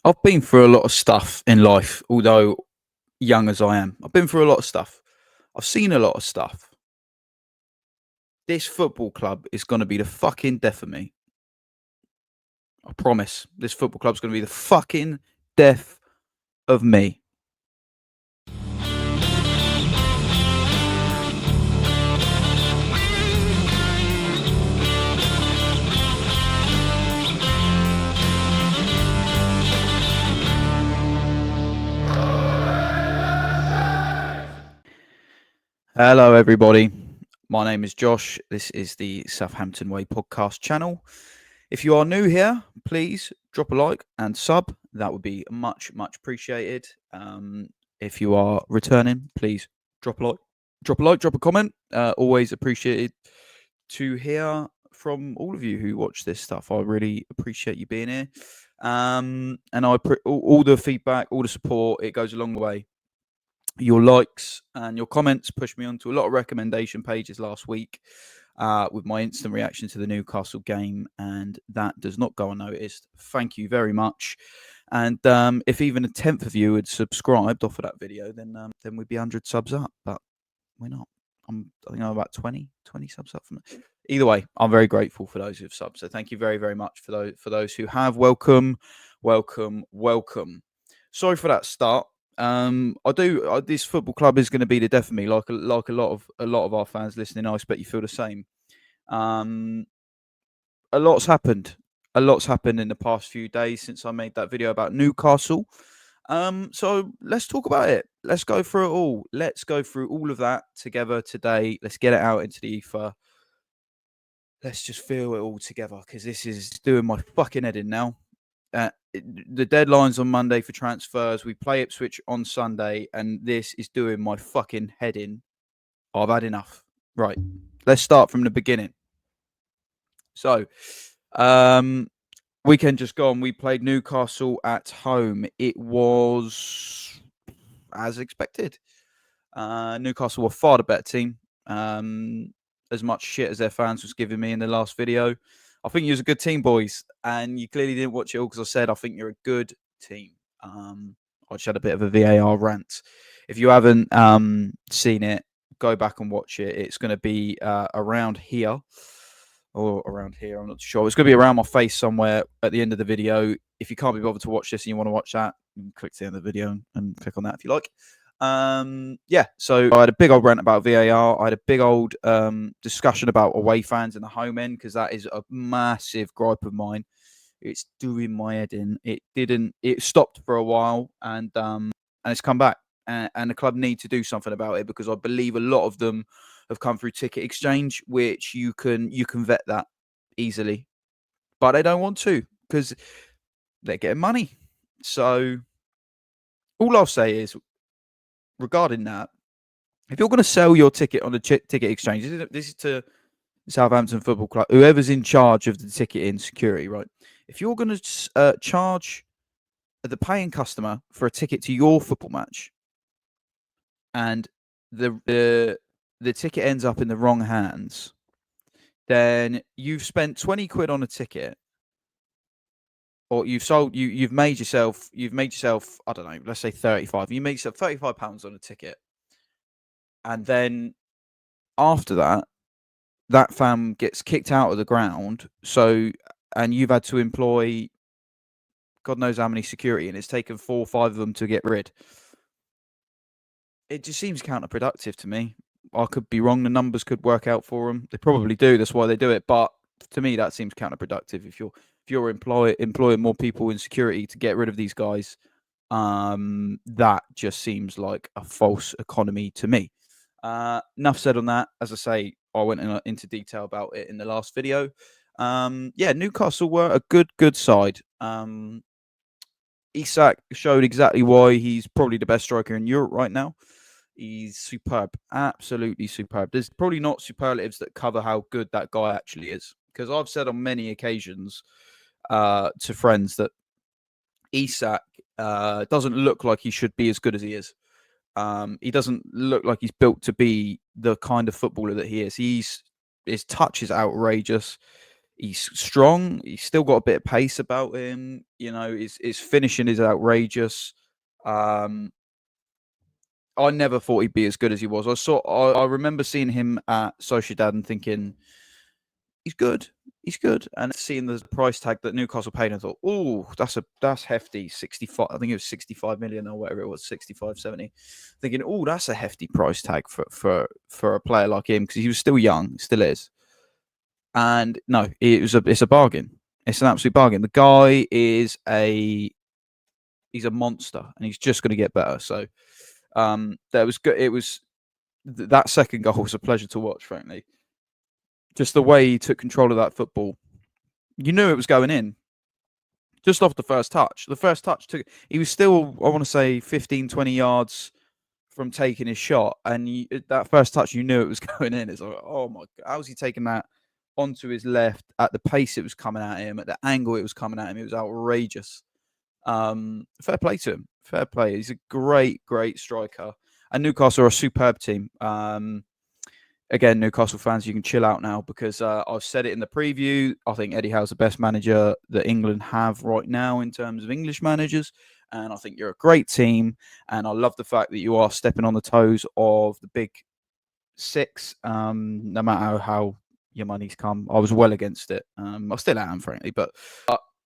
I've been through a lot of stuff in life, although young as I am. I've been through a lot of stuff. I've seen a lot of stuff. This football club is going to be the fucking death of me. I promise. This football club's going to be the fucking death of me. Hello, everybody. My name is Josh. This is the Southampton Way podcast channel. If you are new here, please drop a like and sub. That would be much appreciated. If you are returning, please drop a like, drop a comment. Always appreciated to hear from all of you who watch this stuff. I really appreciate you being here. And all the feedback, all the support, it goes a long way. Your likes and your comments pushed me onto a lot of recommendation pages last week with my instant reaction to the Newcastle game, and that does not go unnoticed. Thank you very much. And if even a tenth of you had subscribed off of that video, then we'd be 100 subs up, but we're not. I think I'm about 20 subs up from it. Either way, I'm very grateful for those who've subbed. So thank you very, very much for those who have. Welcome. Sorry for that start. This football club is going to be the death of me, like a lot of our fans listening. I expect you feel the same. A lot's happened in the past few days since I made that video about Newcastle. So let's talk about it. Let's go through it all. Let's go through all of that together today. Let's get it out into the ether. Let's just feel it all together, because this is doing my fucking head in now. The deadline's on Monday for transfers. We play Ipswich on Sunday, and this is doing my fucking head in. I've had enough. Right, let's start from the beginning. So, weekend just gone, we played Newcastle at home. It was as expected. Newcastle were far the better team. As much shit as their fans was giving me in the last video, I think you're a good team, boys, and you clearly didn't watch it all because I said I think you're a good team. I just had a bit of a VAR rant. If you haven't seen it, go back and watch it. It's going to be around here or around here. I'm not sure. It's going to be around my face somewhere at the end of the video. If you can't be bothered to watch this and you want to watch that, you can click to the end of the video and click on that if you like. So I had a big old rant about VAR. I had a big old discussion about away fans in the home end, because that is a massive gripe of mine. It's doing my head in. It stopped for a while, and it's come back, and the club need to do something about it, because I believe a lot of them have come through ticket exchange, which you can vet that easily, but they don't want to because they're getting money. So all I'll say is, regarding that, if you're going to sell your ticket on a ticket exchange, this is to Southampton Football Club, whoever's in charge of the ticketing security, right? If you're going to charge the paying customer for a ticket to your football match, and the ticket ends up in the wrong hands, then you've spent 20 quid on a ticket, or you've made yourself, I don't know, let's say 35. You make yourself £35 on a ticket, and then after that fan gets kicked out of the ground. So, and you've had to employ God knows how many security, and it's taken 4 or 5 of them to get rid. It just seems counterproductive to me. I could be wrong. The numbers could work out for them. They probably do. That's why they do it. But to me, that seems counterproductive. If you're employing more people in security to get rid of these guys, that just seems like a false economy to me. Enough said on that. As I say, I went into detail about it in the last video. Newcastle were a good side. Isak showed exactly why he's probably the best striker in Europe right now. He's superb, absolutely superb. There's probably not superlatives that cover how good that guy actually is, because I've said on many occasions to friends that Isak doesn't look like he should be as good as he is. He doesn't look like he's built to be the kind of footballer that he is. His touch is outrageous. He's strong. He's still got a bit of pace about him. You know, his finishing is outrageous. I never thought he'd be as good as he was. I remember seeing him at Sociedad and thinking he's good. He's good. And seeing the price tag that Newcastle paid, I thought, oh, that's hefty. 65. I think it was 65 million or whatever it was, 65, 70. Thinking, oh, that's a hefty price tag for a player like him because he was still young, still is. And no, it's a bargain. It's an absolute bargain. The guy is he's a monster, and he's just going to get better. So that was good. It was that second goal was a pleasure to watch. Frankly, just the way he took control of that football, you knew it was going in just off the first touch. The first touch took. He was still, I want to say, 15, 20 yards from taking his shot, and that first touch, you knew it was going in. It's like, oh my god, how's he taking that onto his left at the pace it was coming at him, at the angle it was coming at him? It was outrageous. Fair play to him. Fair play. He's a great, great striker. And Newcastle are a superb team. Again, Newcastle fans, you can chill out now because I've said it in the preview. I think Eddie Howe's the best manager that England have right now in terms of English managers. And I think you're a great team. And I love the fact that you are stepping on the toes of the big six, no matter how your money's come. I was well against it. I still am, frankly. But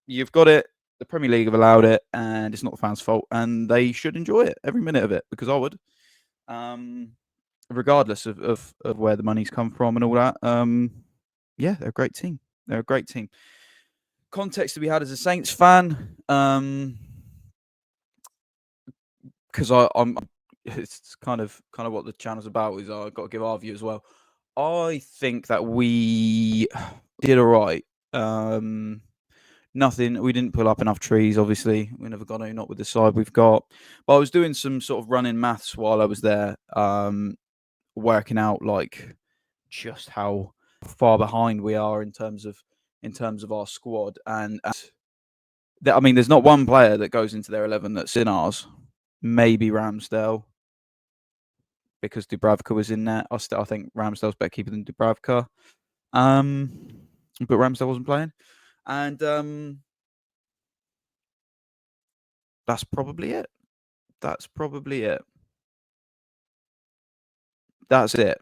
you've got it. The Premier League have allowed it. And it's not the fans' fault. And they should enjoy it, every minute of it, because I would. Regardless of where the money's come from and all that. Yeah, they're a great team. They're a great team. Context to be had as a Saints fan, because I'm it's kind of what the channel's about. Is I've got to give our view as well. I think that we did all right. Nothing. We didn't pull up enough trees. Obviously, we never got to, not with the side we've got. But I was doing some sort of running maths while I was there. Working out like just how far behind we are in terms of our squad, and I mean, there's not one player that goes into their 11 that's in ours. Maybe Ramsdale, because Dubravka was in there. I think Ramsdale's better keeper than Dubravka, but Ramsdale wasn't playing, and that's probably it. That's probably it. That's it.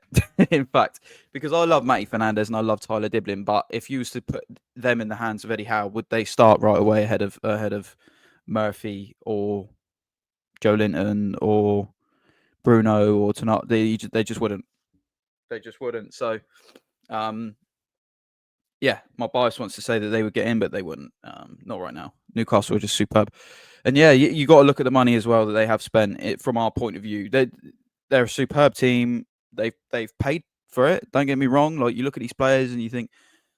In fact, because I love Matty Fernandez and I love Tyler Diblin, but if you was to put them in the hands of Eddie Howe, would they start right away ahead of Murphy or Joe Linton or Bruno or Tonat? They just wouldn't. They just wouldn't. So, yeah, my bias wants to say that they would get in, but they wouldn't. Not right now. Newcastle are just superb, and yeah, you got to look at the money as well that they have spent. It from our point of view, they're a superb team. They've paid for it. Don't get me wrong. Like, you look at these players and you think,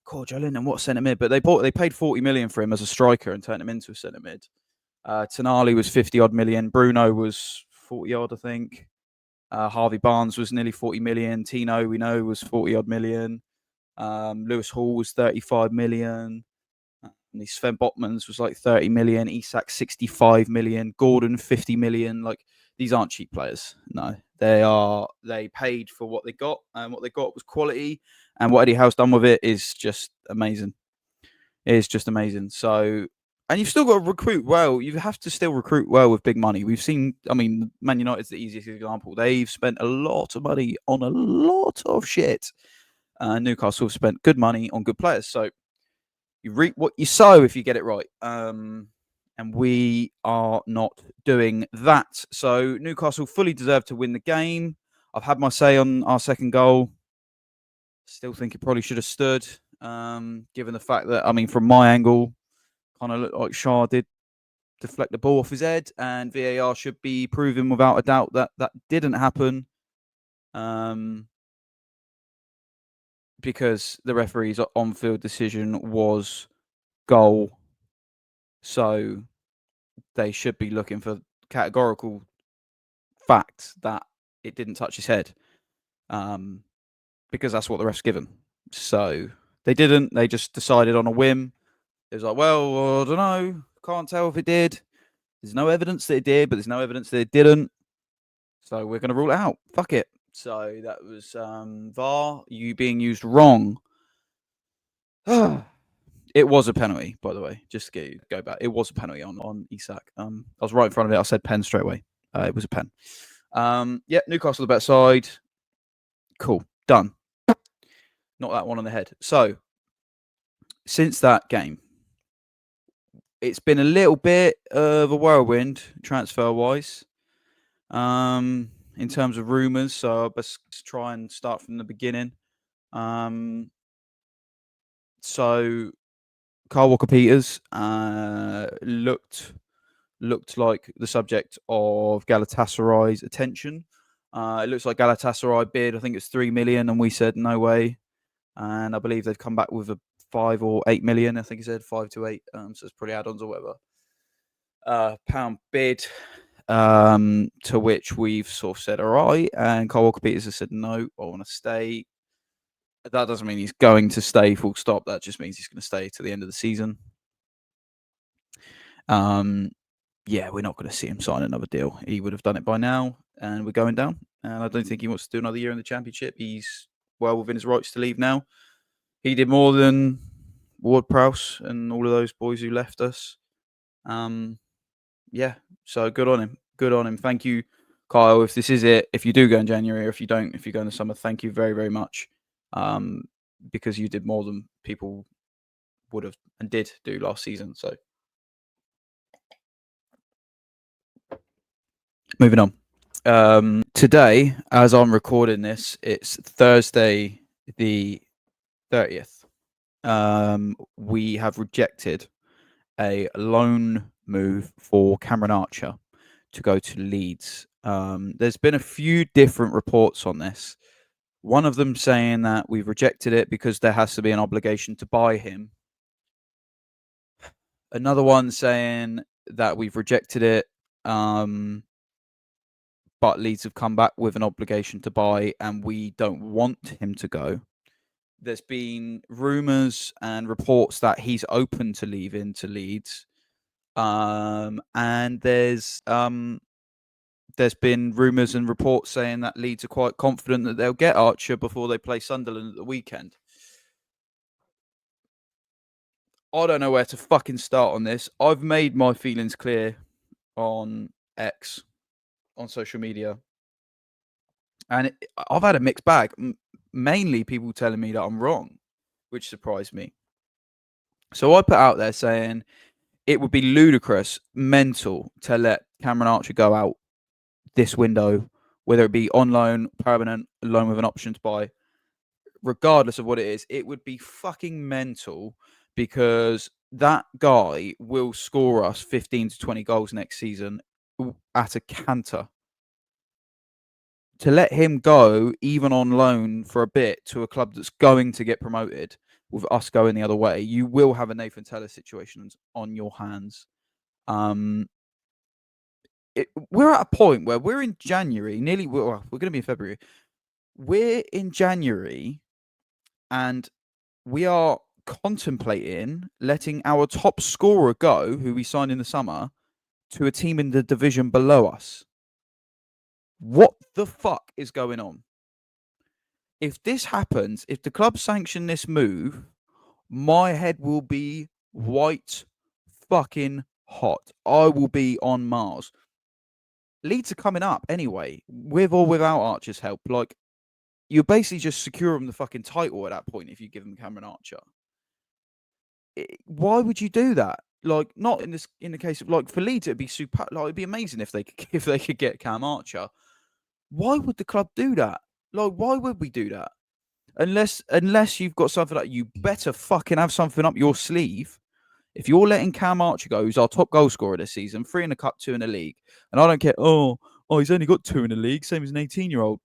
"God, Joe Linton, what centre mid?" But they paid 40 million for him as a striker and turned him into a centre mid. Tonali was 50 odd million. Bruno was 40 odd, I think. Harvey Barnes was nearly 40 million. Tino, we know, was 40 odd million. Lewis Hall was 35 million. And Sven Botmans was like 30 million. Isak 65 million. Gordon 50 million. Like, these aren't cheap players. No, they paid for what they got, and what they got was quality. And what Eddie Howe's done with it is just amazing. It is just amazing. So, and you've still got to recruit well. You have to still recruit well with big money. We've seen, I mean, Man United's the easiest example. They've spent a lot of money on a lot of shit. Newcastle have spent good money on good players. So you reap what you sow if you get it right. And we are not doing that. So Newcastle fully deserved to win the game. I've had my say on our second goal. Still think it probably should have stood, given the fact that, I mean, from my angle, kind of looked like Shah did deflect the ball off his head, and VAR should be proving without a doubt that that didn't happen. Because the referee's on-field decision was goal. So they should be looking for categorical fact that it didn't touch his head, because that's what the ref's given. So they didn't. They just decided on a whim. It was like, well, I don't know. Can't tell if it did. There's no evidence that it did, but there's no evidence that it didn't. So we're going to rule it out. Fuck it. So that was VAR, you being used wrong. It was a penalty, by the way. Just to go back, it was a penalty on Isak. I was right in front of it. I said pen straight away. It was a pen. Yeah, Newcastle the better side. Cool, done. Not that one on the head. So since that game, it's been a little bit of a whirlwind transfer wise. In terms of rumours, so let's try and start from the beginning. So Carl Walker-Peters looked like the subject of Galatasaray's attention. It looks like Galatasaray bid, I think it's 3 million, and we said no way. And I believe they've come back with a 5 or 8 million. I think he said 5 to 8. So it's probably add-ons or whatever. Pound bid. To which we've sort of said all right, and Carl Walker-Peters has said no, I want to stay. That doesn't mean he's going to stay full stop. That just means he's going to stay to the end of the season. Yeah, we're not going to see him sign another deal. He would have done it by now, and we're going down. And I don't think he wants to do another year in the Championship. He's well within his rights to leave now. He did more than Ward-Prowse and all of those boys who left us. Yeah, so good on him. Good on him. Thank you, Kyle. If this is it, if you do go in January, or if you don't, if you go in the summer, thank you very, very much. Because you did more than people would have and did do last season. So moving on. Today, as I'm recording this, it's Thursday the 30th. We have rejected a loan move for Cameron Archer to go to Leeds. There's been a few different reports on this. One of them saying that we've rejected it because there has to be an obligation to buy him. Another one saying that we've rejected it, but Leeds have come back with an obligation to buy and we don't want him to go. There's been rumours and reports that he's open to leaving to Leeds. And there's been rumours and reports saying that Leeds are quite confident that they'll get Archer before they play Sunderland at the weekend. I don't know where to fucking start on this. I've made my feelings clear on X, on social media. And I've had a mixed bag. Mainly people telling me that I'm wrong, which surprised me. So I put out there saying it would be ludicrous, mental, to let Cameron Archer go out this window, whether it be on loan, permanent, loan with an option to buy, regardless of what it is. It would be fucking mental because that guy will score us 15 to 20 goals next season at a canter. To let him go, even on loan for a bit, to a club that's going to get promoted, with us going the other way, you will have a Nathan Teller situation on your hands. We're at a point where we're in January, we're going to be in February. We're in January, and we are contemplating letting our top scorer go, who we signed in the summer, to a team in the division below us. What the fuck is going on? If this happens, if the club sanction this move, my head will be white fucking hot. I will be on Mars. Leeds are coming up anyway, with or without Archer's help. Like, you basically just secure them the fucking title at that point if you give them Cameron Archer. Why would you do that? Like, not in the case of, like, for Leeds, it'd be super. Like, it'd be amazing if they could get Cam Archer. Why would the club do that? Like, why would we do that? Unless you've got something like, you better fucking have something up your sleeve. If you're letting Cam Archer go, who's our top goal scorer this season, 3 in the cup, 2 in the league, and I don't care. Oh, he's only got 2 in the league, same as an 18-year-old.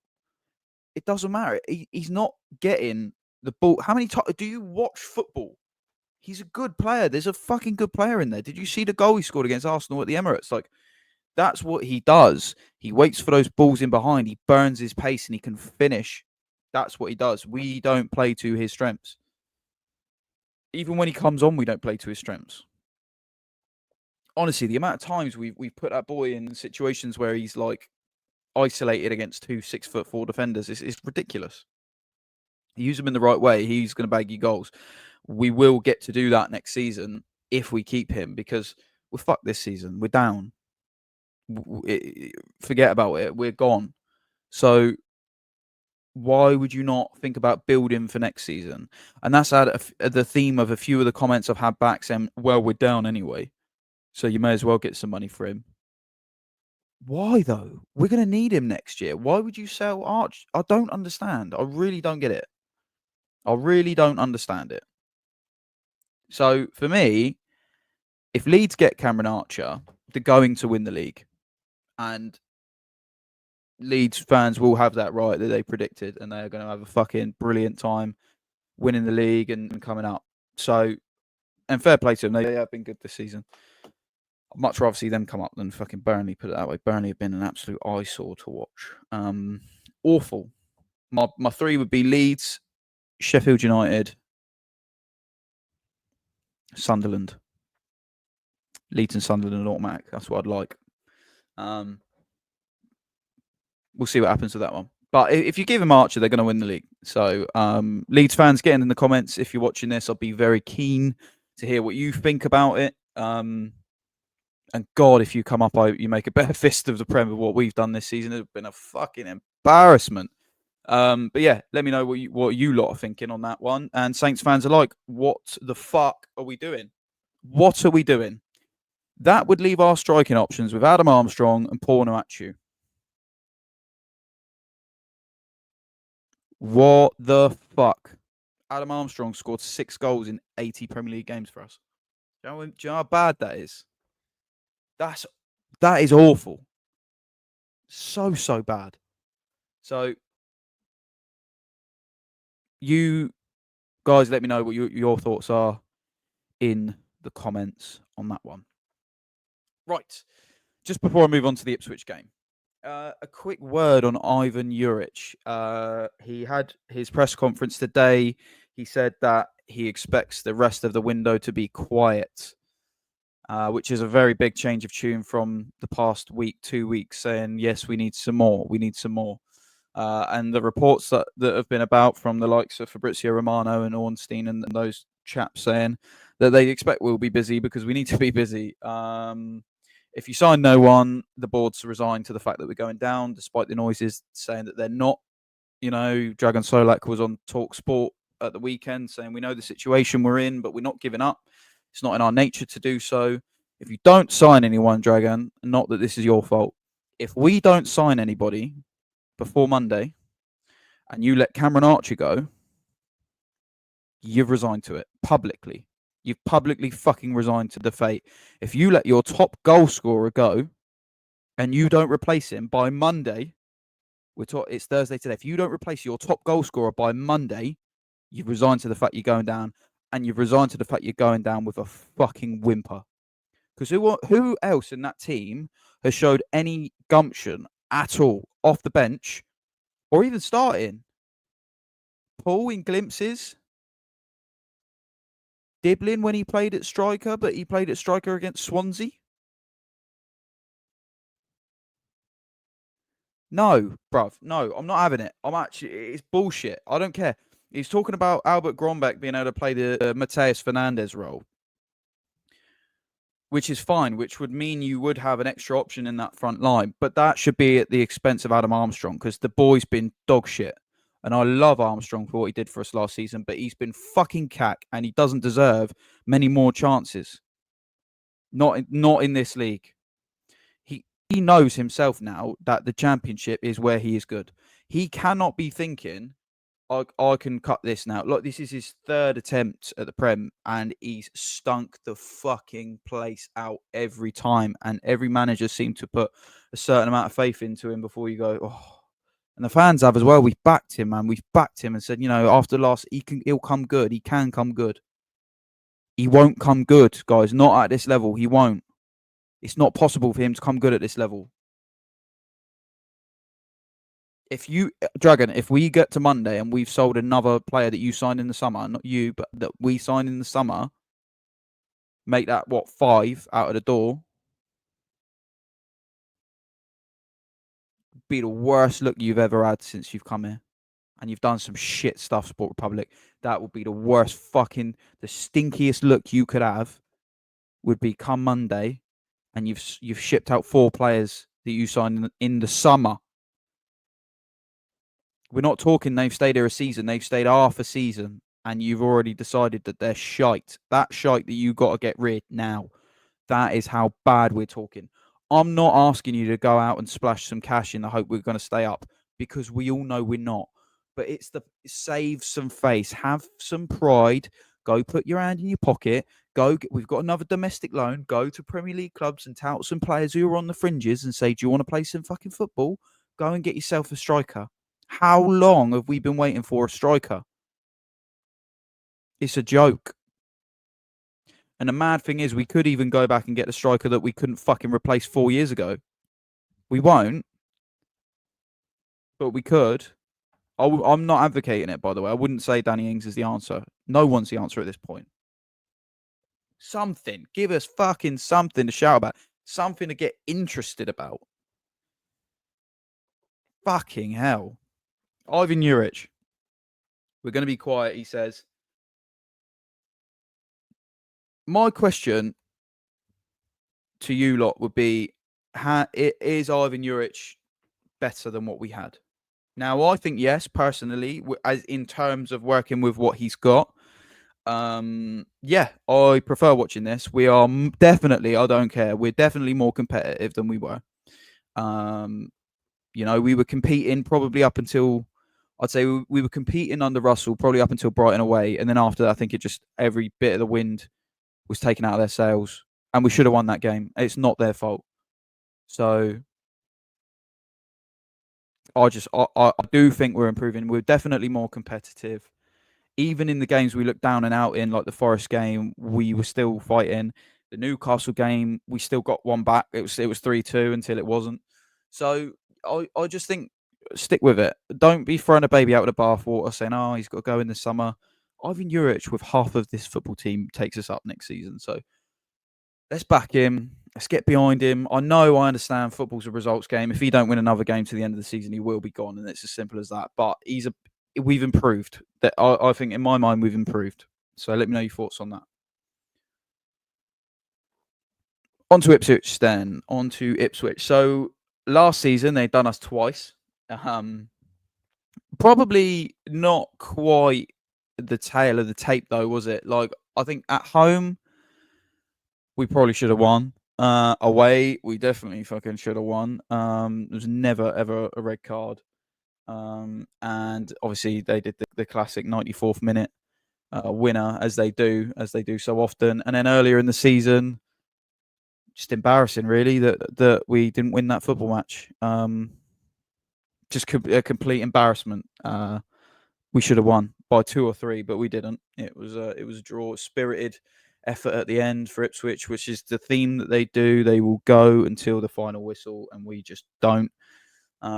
It doesn't matter. He's not getting the ball. How many times do you watch football? He's a good player. There's a fucking good player in there. Did you see the goal he scored against Arsenal at the Emirates? Like, that's what he does. He waits for those balls in behind. He burns his pace and he can finish. That's what he does. We don't play to his strengths. Even when he comes on, we don't play to his strengths. Honestly, the amount of times we've put that boy in situations where he's like isolated against 2 6'4" defenders is ridiculous. You use him in the right way, he's going to bag you goals. we will get to do that next season if we keep him, because we're fucked this season. We're down. Forget about it. We're gone. So why would you not think about building for next season? And that's the theme of a few of the comments I've had back saying, well, we're down anyway, so you may as well get some money for him. Why, though? We're going to need him next year. Why would you sell Arch? I don't understand. I really don't get it. I really don't understand it. So, for me, if Leeds get Cameron Archer, they're going to win the league. And Leeds fans will have that right that they predicted, and they're going to have a fucking brilliant time winning the league and coming up. So, and fair play to them. They have been good this season. I'd much rather see them come up than fucking Burnley, put it that way. Burnley have been an absolute eyesore to watch. Awful. My three would be Leeds, Sheffield United, Sunderland. Leeds and Sunderland automatic. That's what I'd like. We'll see what happens with that one. But if you give them Archer, they're going to win the league. So Leeds fans, get in the comments if you're watching this. I'll be very keen to hear what you think about it. And God, if you come up, you make a better fist of the Prem of what we've done this season. It's been a fucking embarrassment. But yeah, let me know what you lot are thinking on that one. And Saints fans alike, what the fuck are we doing? What are we doing? That would leave our striking options with Adam Armstrong and Paul Nuachu. What the fuck? Adam Armstrong scored 6 goals in 80 Premier League games for us. Do you know how bad that is? That is awful. So bad. So you guys, let me know what your thoughts are in the comments on that one. Right. Just before I move on to the Ipswich game, a quick word on Ivan Juric. He had his press conference today. He said that he expects the rest of the window to be quiet, which is a very big change of tune from the past week, 2 weeks, saying, yes, we need some more. We need some more. And the reports that have been about from the likes of Fabrizio Romano and Ornstein and those chaps saying that they expect we'll be busy because we need to be busy. If you sign no one, the board's resigned to the fact that we're going down, despite the noises saying that they're not. You know, Dragan Solak was on Talk Sport at the weekend saying, we know the situation we're in, but we're not giving up. It's not in our nature to do so. If you don't sign anyone, Dragan, not that this is your fault, if we don't sign anybody before Monday and you let Cameron Archer go, you've resigned to it publicly. You've publicly fucking resigned to the fate. If you let your top goal scorer go and you don't replace him by Monday, it's Thursday today. If you don't replace your top goal scorer by Monday, you've resigned to the fact you're going down, and you've resigned to the fact you're going down with a fucking whimper. Because who else in that team has showed any gumption at all off the bench or even starting? Paul in glimpses. Diblin when he played at striker, but he played at striker against Swansea. No, bruv. No, I'm not having it. It's bullshit. I don't care. He's talking about Albert Grombeck being able to play the Mateus Fernandez role, which is fine, which would mean you would have an extra option in that front line. But that should be at the expense of Adam Armstrong, because the boy's been dog shit. And I love Armstrong for what he did for us last season, but he's been fucking cack, and he doesn't deserve many more chances. Not in this league. He knows himself now that the Championship is where he is good. He cannot be thinking, I can cut this now. Look, this is his 3rd attempt at the Prem, and he's stunk the fucking place out every time. And every manager seemed to put a certain amount of faith into him before you go, oh. And the fans have as well. We've backed him, man. We've backed him and said, after last, he'll come good. He can come good. He won't come good, guys. Not at this level. He won't. It's not possible for him to come good at this level. Dragon, if we get to Monday and we've sold another player that you signed in the summer, not you, but that we signed in the summer, make that, 5 out of the door, be the worst look you've ever had since you've come here. and you've done some shit stuff, Sport Republic, that would be the worst fucking, the stinkiest look you could have would be come Monday and you've shipped out 4 players that you signed in the summer. We're not talking they've stayed here a season, they've stayed half a season, and you've already decided that they're shite. That shite that you got to get rid now. That is how bad we're talking. I'm not asking you to go out and splash some cash in the hope we're going to stay up, because we all know we're not. But it's the save some face, have some pride, go put your hand in your pocket, we've got another domestic loan, go to Premier League clubs and tout some players who are on the fringes and say, do you want to play some fucking football? Go and get yourself a striker. How long have we been waiting for a striker? It's a joke. And the mad thing is, we could even go back and get the striker that we couldn't fucking replace 4 years ago. We won't, but we could. I'm not advocating it, by the way. I wouldn't say Danny Ings is the answer. No one's the answer at this point. Something. Give us fucking something to shout about. Something to get interested about. Fucking hell. Ivan Juric. We're going to be quiet, he says. My question to you lot would be, is Ivan Juric better than what we had? Now, I think yes, personally, as in terms of working with what he's got. Yeah, I prefer watching this. We are definitely, I don't care, we're definitely more competitive than we were. We were competing probably up until, I'd say we were competing under Russell probably up until Brighton away. And then after that, I think every bit of the wind was taken out of their sails. And we should have won that game. It's not their fault. So I do think we're improving. We're definitely more competitive. Even in the games we looked down and out in, like the Forest game, we were still fighting. The Newcastle game, we still got one back. It was 3-2 until it wasn't. So I just think stick with it. Don't be throwing a baby out with the bathwater saying, oh, he's got to go in the summer. Ivan Juric with half of this football team takes us up next season. So let's back him. Let's get behind him. I understand football's a results game. If he don't win another game to the end of the season, he will be gone, and it's as simple as that. But we've improved. That I think, in my mind, we've improved. So let me know your thoughts on that. On to Ipswich then. On to Ipswich. So last season they'd done us twice. Probably not quite the tail of the tape though, was it? Like, I think at home we probably should have won. Away we definitely fucking should have won. There's never ever a red card. And obviously they did the classic 94th minute winner, as they do so often. And then earlier in the season, just embarrassing, really, that we didn't win that football match. Just a complete embarrassment. We should have won by 2 or 3, but we didn't. It was a draw. Spirited effort at the end for Ipswich, which is the theme that they do. They will go until the final whistle, and we just don't,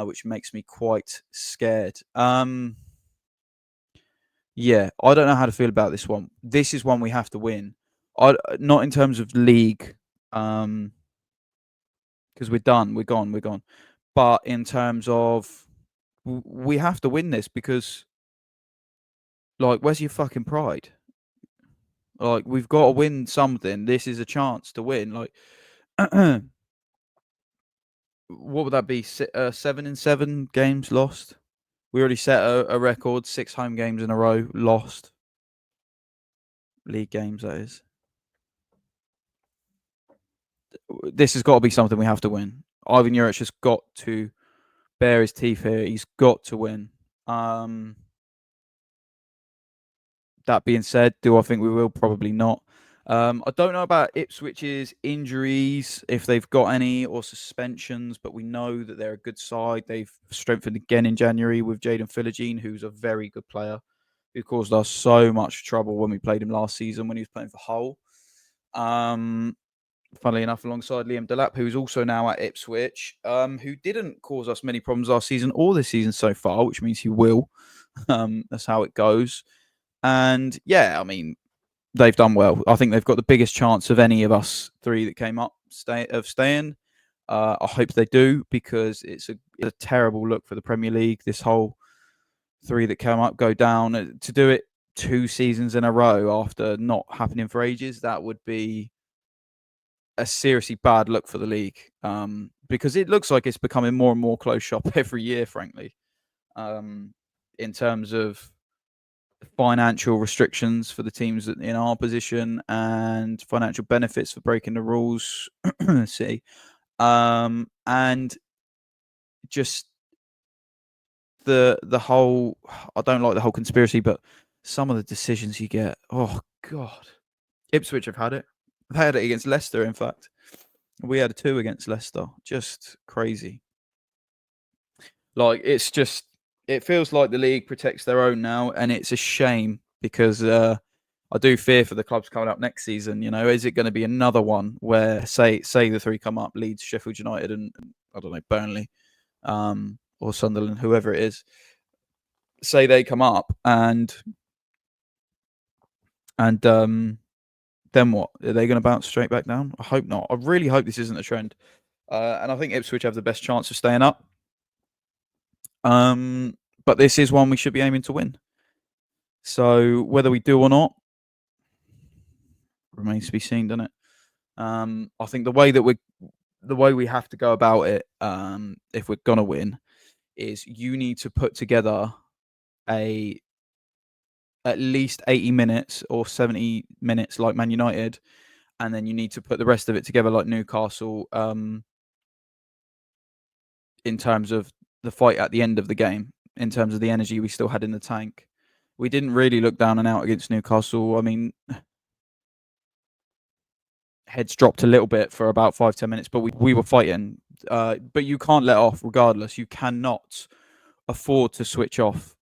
which makes me quite scared. Yeah, I don't know how to feel about this one. This is one we have to win. Not in terms of league, because we're done, we're gone. But in terms of, we have to win this because, like, where's your fucking pride? Like, we've got to win something. This is a chance to win. Like, what would that be? 7-7 games lost. We already set a record, 6 home games in a row lost. League games, that is. This has got to be something we have to win. Ivan Juric has got to bare his teeth here. He's got to win. That being said, do I think we will? Probably not. I don't know about Ipswich's injuries, if they've got any, or suspensions, but we know that they're a good side. They've strengthened again in January with Jaden Philogene, who's a very good player, who caused us so much trouble when we played him last season when he was playing for Hull. Funnily enough, alongside Liam Delap, who's also now at Ipswich, who didn't cause us many problems last season or this season so far, which means he will. That's how it goes. And yeah, I mean, they've done well. I think they've got the biggest chance of any of us 3 that came up staying. I hope they do, because it's a terrible look for the Premier League, this whole 3 that came up go down. To do it 2 seasons in a row after not happening for ages, that would be a seriously bad look for the league, because it looks like it's becoming more and more close shop every year, frankly, in terms of financial restrictions for the teams in our position and financial benefits for breaking the rules. See, and just the whole. I don't like the whole conspiracy, but some of the decisions you get. Oh God, Ipswich have had it. They had it against Leicester, in fact. We had 2 against Leicester. Just crazy. Like, it's just, it feels like the league protects their own now, and it's a shame because I do fear for the clubs coming up next season. You know, is it going to be another one where say the 3 come up, Leeds, Sheffield United, and I don't know, Burnley, or Sunderland, whoever it is, say they come up and then what? Are they going to bounce straight back down? I hope not. I really hope this isn't a trend. And I think Ipswich have the best chance of staying up. But this is one we should be aiming to win. So whether we do or not remains to be seen, doesn't it? I think the way we have to go about it, if we're gonna win, is you need to put together at least 80 minutes or 70 minutes like Man United, and then you need to put the rest of it together like Newcastle, in terms of the fight at the end of the game, in terms of the energy we still had in the tank. We didn't really look down and out against Newcastle. I mean, heads dropped a little bit for about 5-10 minutes, but we were fighting. But you can't let off regardless. You cannot afford to switch off,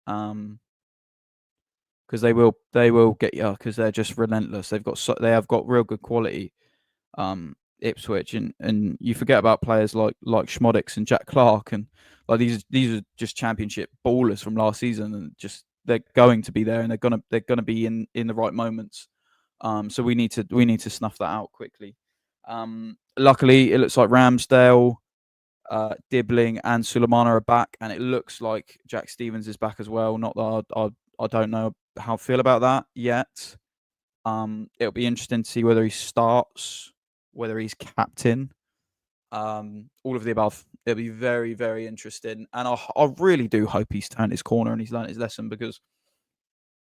because they will get you, because they're just relentless. They have got real good quality, Ipswich, and you forget about players like Schmodix and Jack Clark, and like these are just championship ballers from last season, and just they're going to be there, and they're gonna be in the right moments. So we need to snuff that out quickly. Luckily, it looks like Ramsdale, Dibbling, and Suleiman are back, and it looks like Jack Stevens is back as well. Not that I don't know how I feel about that yet. It'll be interesting to see whether he starts, whether he's captain, all of the above. It'll be very, very interesting, and I really do hope he's turned his corner and he's learned his lesson, because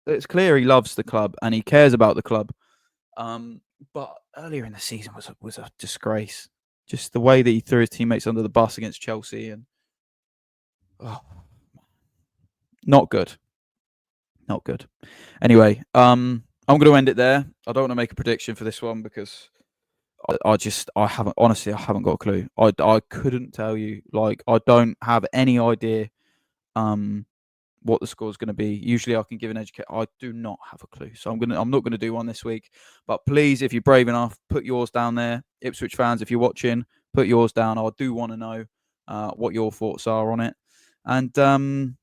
it's clear he loves the club and he cares about the club. But earlier in the season was a disgrace. Just the way that he threw his teammates under the bus against Chelsea, and not good. Not good. Anyway, I'm going to end it there. I don't want to make a prediction for this one because I haven't got a clue. I couldn't tell you. Like, I don't have any idea what the score is going to be. Usually I can give an educate. I do not have a clue. So I'm not going to do one this week. But please, if you're brave enough, put yours down there. Ipswich fans, if you're watching, put yours down. I do want to know what your thoughts are on it. And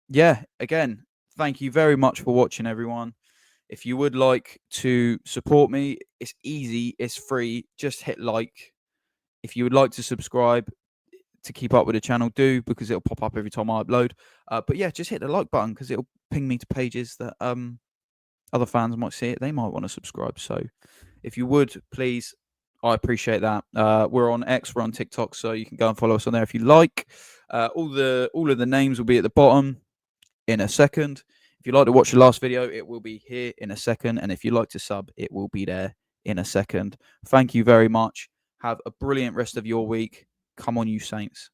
yeah, again, thank you very much for watching, everyone. If you would like to support me, it's easy, it's free. Just hit like. If you would like to subscribe to keep up with the channel, do, because it'll pop up every time I upload. But yeah, just hit the like button, because it'll ping me to pages that other fans might see it. They might want to subscribe. So if you would, please, I appreciate that. We're on X, we're on TikTok, so you can go and follow us on there if you like. All of the names will be at the bottom in a second. If you'd like to watch the last video, it will be here in a second. And if you'd like to sub, it will be there in a second. Thank you very much. Have a brilliant rest of your week. Come on, you Saints.